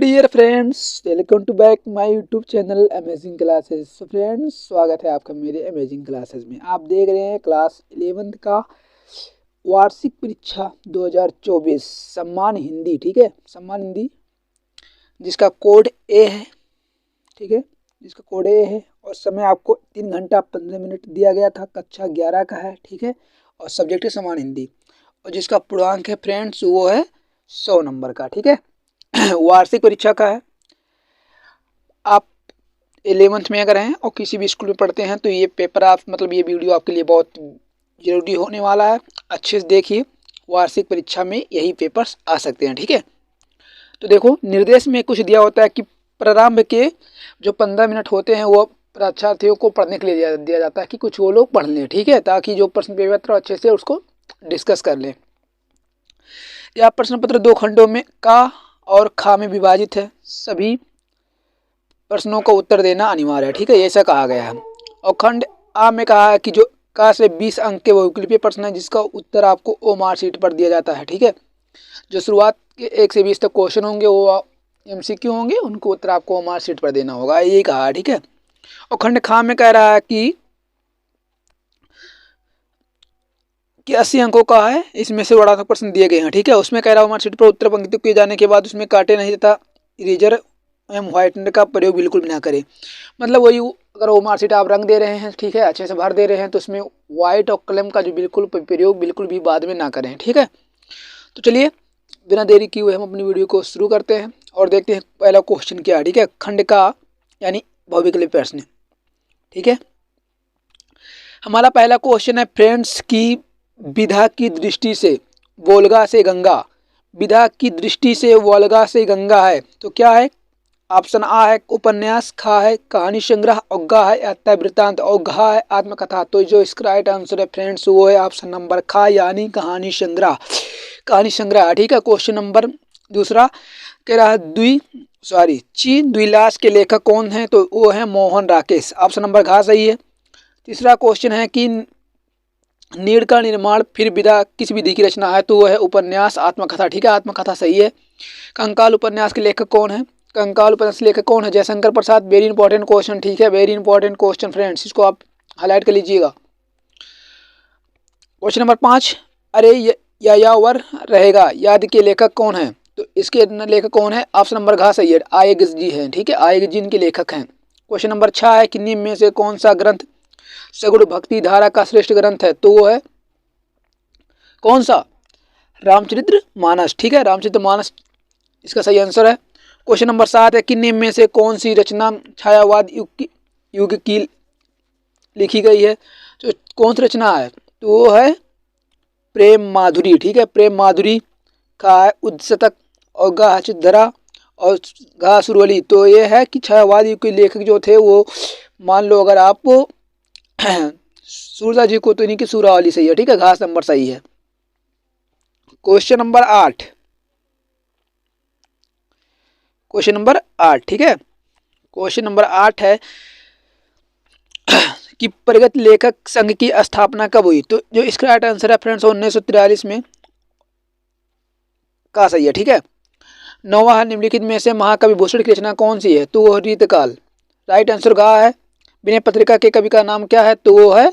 Dear friends, welcome to back my YouTube channel amazing classes. So friends, स्वागत है आपका मेरे अमेजिंग क्लासेस में। आप देख रहे हैं क्लास 11th का वार्षिक परीक्षा 2024 सम्मान हिंदी। ठीक है, सम्मान हिंदी जिसका कोड ए है। ठीक है, जिसका कोड ए है और समय आपको 3 घंटा 15 मिनट दिया गया था। कक्षा 11 का है। ठीक है, और सब्जेक्ट है सम्मान हिंदी और जिसका पूर्णांक है फ्रेंड्स वो है 100 नंबर का। ठीक है, वार्षिक परीक्षा का है। आप 11th में अगर हैं और किसी भी स्कूल में पढ़ते हैं तो ये पेपर आप ये वीडियो आपके लिए बहुत ज़रूरी होने वाला है। अच्छे से देखिए, वार्षिक परीक्षा में यही पेपर्स आ सकते हैं। ठीक है, तो देखो निर्देश में कुछ दिया होता है कि प्रारंभ के जो 15 मिनट होते हैं वो परीक्षार्थियों को पढ़ने के लिए दिया जाता है कि कुछ वो लोग पढ़ लें। ठीक है, ताकि जो प्रश्न पेपर अच्छे से उसको डिस्कस कर लें। यह प्रश्न पत्र 2 खंडों में का और खा में विभाजित है। सभी प्रश्नों का उत्तर देना अनिवार्य है। ठीक है, ऐसा कहा गया है। और खंड आ में कहा है कि जो का से 20 अंक के बहुविकल्पीय प्रश्न है जिसका उत्तर आपको ओ मार्क शीट पर दिया जाता है। ठीक है, जो शुरुआत के 1 से 20 तक क्वेश्चन होंगे वो MCQ होंगे, उनको उत्तर आपको ओ मार्क शीट पर देना होगा, यही कहा है। ठीक है, और खंड खा में कह रहा है कि 80 अंकों का है, इसमें से बड़ा प्रश्न दिए गए हैं। ठीक है, उसमें कह रहा है मार्क शीट पर उत्तर पंक्ति किए जाने के बाद उसमें काटे नहीं तथा इरेजर एवं व्हाइटनर का प्रयोग बिल्कुल भी ना करें। मतलब वही, अगर वो मार्क शीट आप रंग दे रहे हैं, ठीक है, अच्छे से भर दे रहे हैं, तो उसमें व्हाइट और कलम का जो प्रयोग बिल्कुल भी बाद में ना करें। ठीक है, तो चलिए बिना देरी किए हुए हम अपनी वीडियो को शुरू करते हैं और देखते हैं पहला क्वेश्चन क्या है। ठीक है, खंड का यानी बहुविकल्पीय प्रश्न। ठीक है, हमारा पहला क्वेश्चन है फ्रेंड्स की विधा की दृष्टि से वोल्गा से गंगा, विधा की दृष्टि से वोल्गा से गंगा है तो क्या है? ऑप्शन आ है उपन्यास, खा है कहानी संग्रह, और गा है यात्रा वृत्तांत, और घा है आत्मकथा। तो जो इसका राइट आंसर है फ्रेंड्स वो है ऑप्शन नंबर खा यानी कहानी संग्रह, कहानी संग्रह। ठीक है, क्वेश्चन नंबर दूसरा कह रहा है चीन द्विलास के लेखक कौन है? तो वो है मोहन राकेश, ऑप्शन नंबर घा सही है। तीसरा क्वेश्चन है कि नीड़ का निर्माण फिर विधा किस विधि की रचना है? तो वो है उपन्यास आत्मकथा। ठीक है, आत्मकथा सही है। कंकाल उपन्यास के लेखक कौन है? कंकाल उपन्यास के लेखक कौन है? Jaishankar Prasad. Very important question. ठीक है, वेरी इंपॉर्टेंट क्वेश्चन फ्रेंड्स, इसको आप हाईलाइट कर लीजिएगा। क्वेश्चन नंबर 5, अरे यायावर रहेगा याद के लेखक कौन है? तो इसके लेखक कौन है? ऑप्शन नंबर घा सही है, आयग जी है। ठीक है, आयग जी इनके लेखक हैं। क्वेश्चन नंबर 6 है कि निम्न में से कौन सा ग्रंथ सगुण भक्ति धारा का श्रेष्ठ ग्रंथ है? तो वो है कौन सा? रामचरित्र मानस। ठीक है, रामचरित्र मानस इसका सही आंसर है। क्वेश्चन नंबर 7 है कि निम्न में से कौन सी रचना छायावाद युग की लिखी गई है? तो कौन सी रचना है? तो वो है प्रेम माधुरी। ठीक है, प्रेम माधुरी का है उद्शतक, और गा चिद्धरा और घा सुरवली। तो ये है कि छायावाद युग के लेखक जो थे वो, मान लो अगर आप सूरजा जी को, तो इन्हीं की सूरावली सही है। ठीक है, घास नंबर सही है। Question number 8, question number 8। ठीक है, क्वेश्चन नंबर 8 है कि प्रगत लेखक संघ की स्थापना कब हुई? तो जो इसका राइट आंसर है फ्रेंड्स 1943 में का सही है। ठीक है, 9वां है निम्नलिखित में से महाकवि भूषण की रचना कौन सी है? तो वो रीतकाल। राइट आंसर गा है। विनय पत्रिका के कवि का नाम क्या है? तो वो है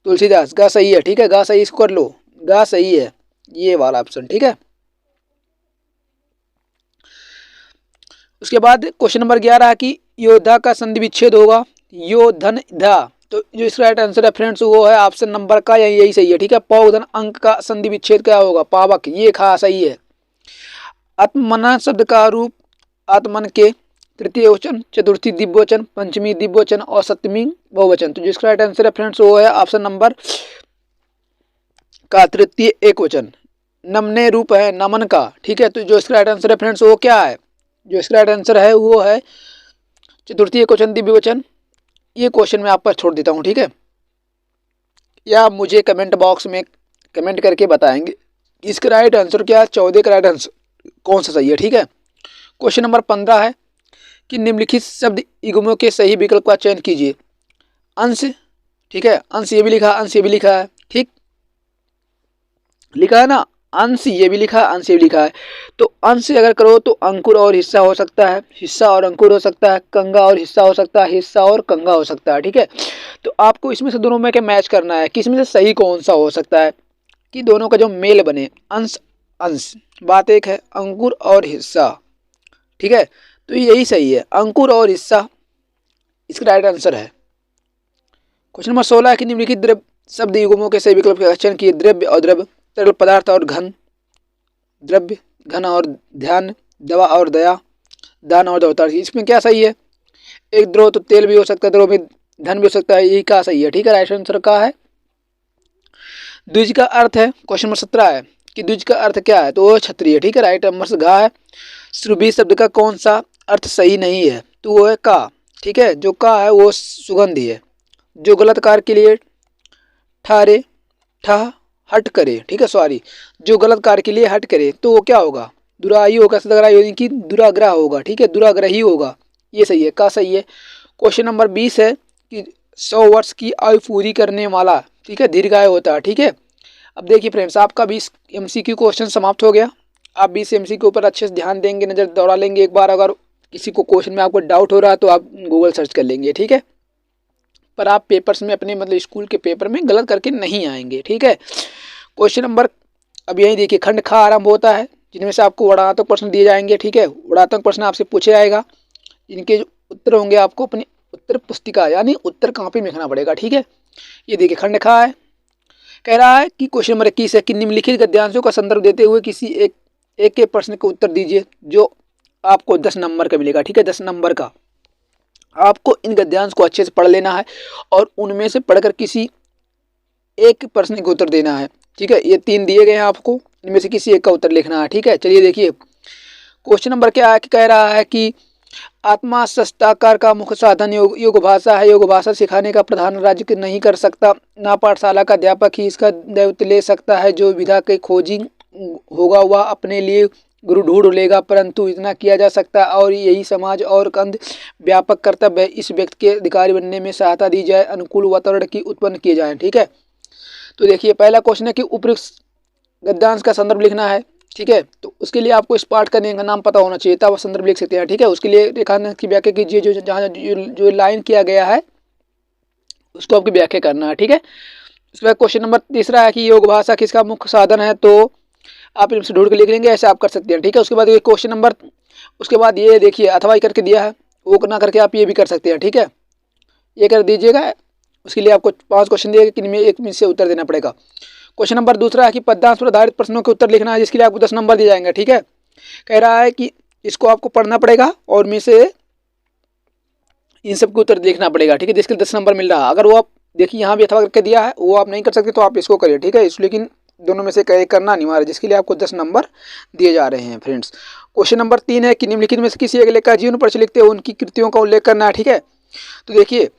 तुलसीदास। गा सही है। ठीक है, गा सही, इसको कर लो, गा सही है ये वाला ऑप्शन। ठीक है, उसके बाद क्वेश्चन नंबर 11 है कि योद्धा का संधि विच्छेद होगा योधन धा। तो जो इसका राइट आंसर है फ्रेंड्स वो है ऑप्शन नंबर का, यही सही है। ठीक है, पौधन अंक का संधि विच्छेद क्या होगा? पावक। ये खा सही है। आत्मना शब्द का रूप आत्मन के तृतीय वचन, चतुर्थी दिव्यवचन, पंचमी दिव्यवचन और सप्तमी बहुवचन। तो जिसका राइट आंसर है फ्रेंड्स वो है ऑप्शन नंबर का तृतीय एक वचन। नमने रूप है नमन का। ठीक है, तो जो इसका राइट आंसर है फ्रेंड्स वो क्या है? जो इसका राइट आंसर है वो है चतुर्थी एक वचन दिव्यवचन। ये क्वेश्चन मैं आप पर छोड़ देता हूँ। ठीक है, या मुझे कमेंट बॉक्स में कमेंट करके बताएंगे इसका राइट आंसर क्या है, 14 का राइट आंसर कौन सा सही है। ठीक है, क्वेश्चन नंबर 15 है कि निम्नलिखित शब्द युग्मों के सही विकल्प का चयन कीजिए। अंश। ठीक है, अंश ये भी लिखा, अंश ये भी लिखा है। ठीक लिखा है ना, अंश ये भी लिखा है, अंश ये भी लिखा है। तो अंश अगर करो तो अंकुर और हिस्सा हो सकता है, हिस्सा और अंकुर हो सकता है, कंगा और हिस्सा हो सकता है, हिस्सा और कंगा हो सकता है। ठीक है, तो आपको इसमें से दोनों में क्या मैच करना है कि इसमें से सही कौन सा हो सकता है कि दोनों का जो मेल बने, अंश अंश। बात एक है अंकुर और हिस्सा। ठीक है, तो यही सही है, अंकुर और हिस्सा इसका राइट आंसर है। क्वेश्चन नंबर 16 है कि निम्नलिखित द्रव्य शब्द युग्मों के सही विकल्प का चयन किए। द्रव्य और द्रव, तरल पदार्थ और घन, द्रव्य घन और ध्यान, दवा और दया, दान और दौतार। इसमें क्या सही है? एक द्रव तो तेल भी हो सकता है, द्रव में धन भी हो सकता है, यही क्या सही है? ठीक है, राइट आंसर का है द्विज का अर्थ है। क्वेश्चन नंबर 17 है कि द्विज का अर्थ क्या है? तो वो क्षत्रिय। ठीक है, राइट नंबर घा है। सुरभि शब्द का कौन सा अर्थ सही नहीं है? तो वो है का। ठीक है, जो का है वो सुगंधी है। जो गलत कार्य के लिए ठहरे, ठह हट करे। ठीक है, सॉरी, जो गलत कार्य के लिए हट करे तो वो क्या होगा? दुराई होगा, सदग्राही यानी कि दुराग्रह होगा। ठीक है, दुराग्रही होगा, ये सही है, का सही है। क्वेश्चन नंबर 20 है कि 100 वर्ष की आयु पूरी करने वाला, ठीक है, दीर्घायु होता है। ठीक है, अब देखिए फ्रेंड्स, आपका 20 MCQ क्वेश्चन समाप्त हो गया। आप 20 MCQ के ऊपर अच्छे से ध्यान देंगे, नज़र दौड़ा लेंगे एक बार। अगर किसी को क्वेश्चन में आपको डाउट हो रहा है तो आप गूगल सर्च कर लेंगे। ठीक है, पर आप पेपर्स में अपने मतलब स्कूल के पेपर में गलत करके नहीं आएंगे। ठीक है, क्वेश्चन नंबर अब यही देखिए, खंड खा आरंभ होता है, जिनमें से आपको वर्णात्मक प्रश्न दिए जाएंगे। ठीक है, वर्णात्मक प्रश्न आपसे पूछे जाएगा, इनके जो उत्तर होंगे आपको अपनी उत्तर पुस्तिका यानी उत्तर कॉपी में लिखना पड़ेगा। ठीक है, ये देखिए खंड खा है, कह रहा है कि क्वेश्चन नंबर 21 है कि निम्नलिखित गद्यांशों का संदर्भ देते हुए किसी एक के प्रश्न का उत्तर दीजिए जो आपको 10 नंबर का मिलेगा। ठीक है, 10 नंबर का। आपको इन गद्यांश को अच्छे से पढ़ लेना है और उनमें से पढ़कर किसी एक प्रश्न का उत्तर देना है। ठीक है, ये 3 दिए गए हैं आपको, इनमें से किसी एक का उत्तर लिखना है। ठीक है, चलिए देखिए क्वेश्चन नंबर क्या है कि कह रहा है कि आत्मा सस्ताकार का मुख्य साधन योग भाषा है। योग भाषा सिखाने का प्रधान राज्य नहीं कर सकता, ना पाठशाला का अध्यापक ही इसका दायित्व ले सकता है। जो विधा के खोजी होगा वह अपने लिए गुरु ढूंढ लेगा, परंतु इतना किया जा सकता है और यही समाज और कंध व्यापक कर्तव्य है। इस व्यक्ति के अधिकारी बनने में सहायता दी जाए, अनुकूल वातावरण की उत्पन्न किए जाए। ठीक है, तो देखिए पहला क्वेश्चन है कि उपयुक्त गद्यांश का संदर्भ लिखना है। ठीक है, तो उसके लिए आपको इस पाठ का नाम पता होना चाहिए, तब संदर्भ लिख सकते हैं। ठीक है, उसके लिए रेखांकन की व्याख्या कीजिए, जो जहाँ जो लाइन किया गया है उसको आपकी व्याख्या करना है। ठीक है, उसके बाद क्वेश्चन नंबर 3 है कि योग भाषा किसका मुख्य साधन है, तो आप इनसे ढूंढ के लिख लेंगे, ऐसे आप कर सकते हैं। ठीक है, उसके बाद ये क्वेश्चन नंबर, उसके बाद ये देखिए अथवा करके दिया है, वो ना करके आप ये भी कर सकते हैं। ठीक है, ये कर दीजिएगा। उसके लिए आपको 5 क्वेश्चन दिए, कि इनमें एक में से उत्तर देना पड़ेगा। क्वेश्चन नंबर 2 है कि पद्यांश पर आधारित प्रश्नों के उत्तर लिखना है, जिसके लिए आपको 10 नंबर दिए जाएंगे। ठीक है, कह रहा है कि इसको आपको पढ़ना पड़ेगा और में से इन सब के उत्तर लिखना पड़ेगा। ठीक है, जिसके 10 नंबर मिल रहा है। अगर वो आप देखिए यहाँ भी अथवा करके दिया है, वो आप नहीं कर सकते तो आप इसको करिए। ठीक है, इसलिए लेकिन दोनों में से कई करना अनिवार्य है, जिसके लिए आपको 10 नंबर दिए जा रहे हैं फ्रेंड्स। क्वेश्चन नंबर 3 है कि निम्नलिखित में से किसी एक लेखक का जीवन पर लिखते हुए उनकी कृतियों का उल्लेख करना है। ठीक है, तो देखिए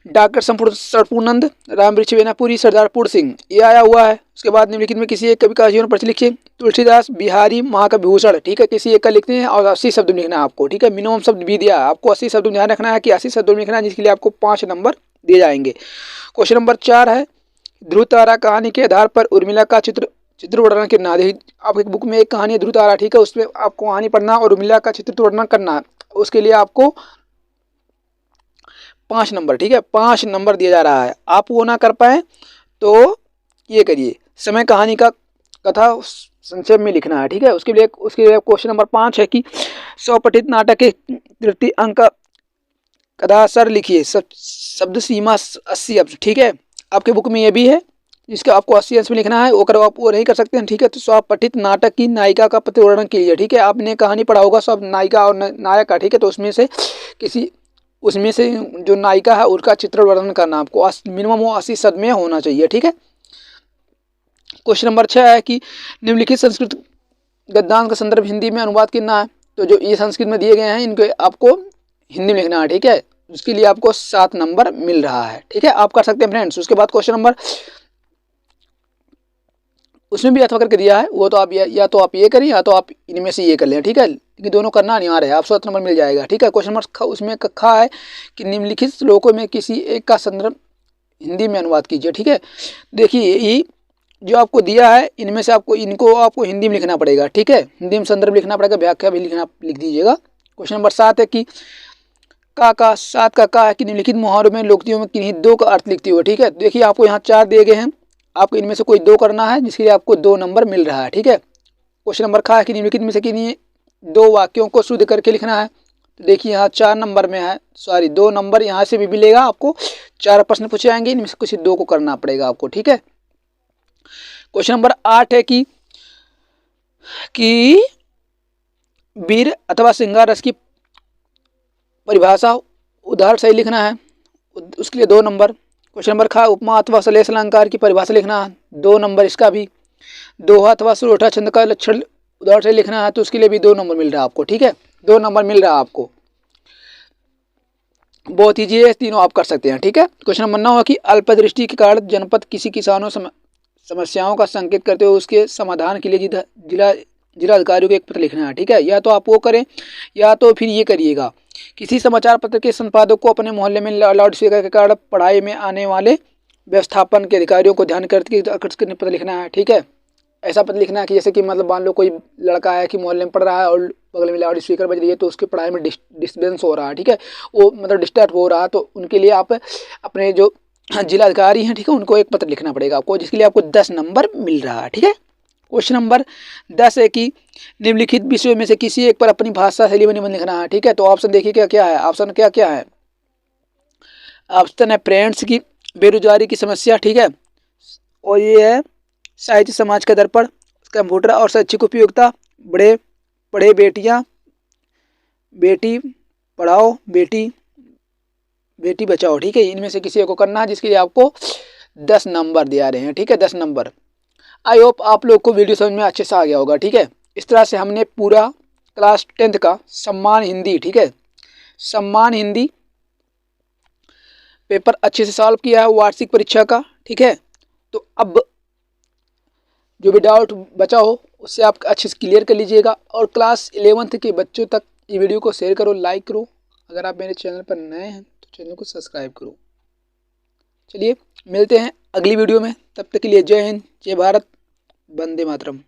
डॉक्टर संपूर्णानंद, रामवृक्ष बेनापुरी, सरदार पूर्ण सिंह, ये आया हुआ है। उसके बाद निम्नलिखित में किसी एक कवि का जीवन पर लिखिए। तुलसीदास, बिहारी, महाकविभूषण। ठीक है, किसी एक का लिखते हैं और 80 शब्द लिखना है आपको। ठीक है, मिनिमम शब्द भी दिया है आपको, 80 शब्द ध्यान रखना है कि 80 शब्द लिखना है, जिसके लिए आपको 5 नंबर दिए जाएंगे। क्वेश्चन नंबर 4 है ध्रुव तारा कहानी के आधार पर उर्मिला का चित्र वर्णन करना है। आपकी बुक में एक कहानी है ध्रुव तारा, ठीक है, उसमें आपको कहानी पढ़ना और उर्मिला का चित्र वर्णन करना है। उसके लिए आपको 5 नंबर, ठीक है, 5 नंबर दिया जा रहा है। आप वो ना कर पाए तो ये करिए, समय कहानी का कथा संक्षेप में लिखना है। ठीक है, उसके लिए क्वेश्चन नंबर 5 है कि स्वपठित नाटक के तृतीय अंक कथा सर लिखिए, शब्द सीमा 80 अब। ठीक है, आपके बुक में ये भी है, जिसका आपको 80 अंश में लिखना है। वो करो, आप वो नहीं कर सकते हैं। ठीक है, तो स्वपठित नाटक की नायिका का प्रतिवर्णन कीजिए। ठीक है, आपने कहानी पढ़ा होगा सब नायिका और नायक का। ठीक है, तो उसमें से जो नायिका है उसका चित्र वर्णन करना आपको, मिनिमम वो 80 शब्द में होना चाहिए। ठीक है, क्वेश्चन नंबर 6 है कि निम्नलिखित संस्कृत गद्यांश का संदर्भ हिंदी में अनुवाद करना है। तो जो ये संस्कृत में दिए गए हैं इनको आपको हिंदी में लिखना है। ठीक है, उसके लिए आपको 7 नंबर मिल रहा है। ठीक है, आप कर सकते हैं फ्रेंड्स। उसके बाद क्वेश्चन नंबर, उसमें भी अथवा करके दिया है, वो तो आप या तो आप ये करें या तो आप इनमें से ये कर लें। ठीक है, लेकिन दोनों करना अनिवार्य है, आप 7 नंबर मिल जाएगा। ठीक है, क्वेश्चन नंबर उसमें कहा है कि निम्नलिखित श्लोकों में किसी एक का संदर्भ हिंदी में अनुवाद कीजिए। ठीक है, देखिए जो आपको दिया है इनमें से इनको आपको हिंदी में लिखना पड़ेगा, ठीक है, हिंदी में संदर्भ लिखना पड़ेगा, व्याख्या भी लिख दीजिएगा। क्वेश्चन नंबर 7 है कि सात का है कि निम्नलिखित मुहावरों में लोकोक्तियों में किन्हीं दो का अर्थ लिखती हुई, ठीक है। देखिए आपको यहाँ 4 दिए गए हैं, आपको इनमें से कोई 2 करना है, जिसके लिए आपको 2 नंबर मिल रहा है, ठीक है। क्वेश्चन नंबर है कि निम्नलिखित में से किन्हीं 2 वाक्यों को शुद्ध करके लिखना है। तो देखिए यहाँ 4 नंबर में है, सॉरी 2 नंबर यहाँ से भी मिलेगा आपको, 4 प्रश्न पूछे जाएंगे, इनमें से कुछ 2 को करना पड़ेगा आपको, ठीक है। क्वेश्चन नंबर 8 है कि वीर अथवा श्रृंगार रस की परिभाषा उदाहरण सही लिखना है, उसके लिए 2 नंबर। क्वेश्चन नंबर उपमा अथवा श्लेष अलंकार की परिभाषा लिखना है, 2 नंबर इसका भी। दोहा अथवा सुरोठा छंद का लक्षण उदाहरण सही लिखना है, तो उसके लिए भी 2 नंबर मिल रहा है आपको, ठीक है, 2 नंबर मिल रहा है आपको। बहुत ईजी है, तीनों आप कर सकते हैं, ठीक है। क्वेश्चन नंबर 9 है कि अल्पदृष्टि के कारण जनपद किसी किसानों समस्याओं का संकेत करते हुए उसके समाधान के लिए जिला अधिकारियों को एक पत्र लिखना है, ठीक है। या तो आप वो करें या तो फिर ये करिएगा, किसी समाचार पत्र के संपादक को अपने मोहल्ले में लाउड स्पीकर के कारण पढ़ाई में आने वाले व्यवस्थापन के अधिकारियों को ध्यान करके पत्र लिखना है, ठीक है। ऐसा पत्र लिखना है कि जैसे कि मतलब मान लो कोई लड़का है कि मोहल्ले में पढ़ रहा है और बगल में लाउड स्पीकर बज रही है, तो उसकी पढ़ाई में डिस्टर्बेंस हो रहा है, ठीक है, वो मतलब डिस्टर्ब हो रहा है, तो उनके लिए आप अपने जो जिला अधिकारी हैं, ठीक है, उनको एक पत्र लिखना पड़ेगा आपको, जिसके लिए आपको 10 नंबर मिल रहा है, ठीक है। क्वेश्चन नंबर 10 है कि निम्नलिखित विषयों में से किसी एक पर अपनी भाषा शैली में निबंध लिखना है, ठीक है। तो ऑप्शन देखिए क्या क्या है, ऑप्शन क्या क्या है। ऑप्शन है फ्रेंड्स की बेरोजगारी की समस्या, ठीक है, और ये है साहित्य समाज का दर्पण, कंप्यूटर और शैक्षिक उपयोगिता, बड़े पढ़े बेटियां, बेटी पढ़ाओ बेटी बचाओ, ठीक है। इनमें से किसी को करना है, जिसके लिए आपको 10 नंबर दिया रहे हैं, ठीक है, 10 नंबर। आई होप आप लोग को वीडियो समझ में अच्छे से आ गया होगा, ठीक है। इस तरह से हमने पूरा क्लास 10th का सम्मान हिंदी, ठीक है, सम्मान हिंदी पेपर अच्छे से सॉल्व किया है वार्षिक परीक्षा का, ठीक है। तो अब जो भी डाउट बचा हो उससे आप अच्छे से क्लियर कर लीजिएगा, और क्लास 11th के बच्चों तक ये वीडियो को शेयर करो, लाइक करो। अगर आप मेरे चैनल पर नए हैं तो चैनल को सब्सक्राइब करो। चलिए मिलते हैं अगली वीडियो में, तब तक के लिए जय हिंद, जय भारत, वंदे मातरम।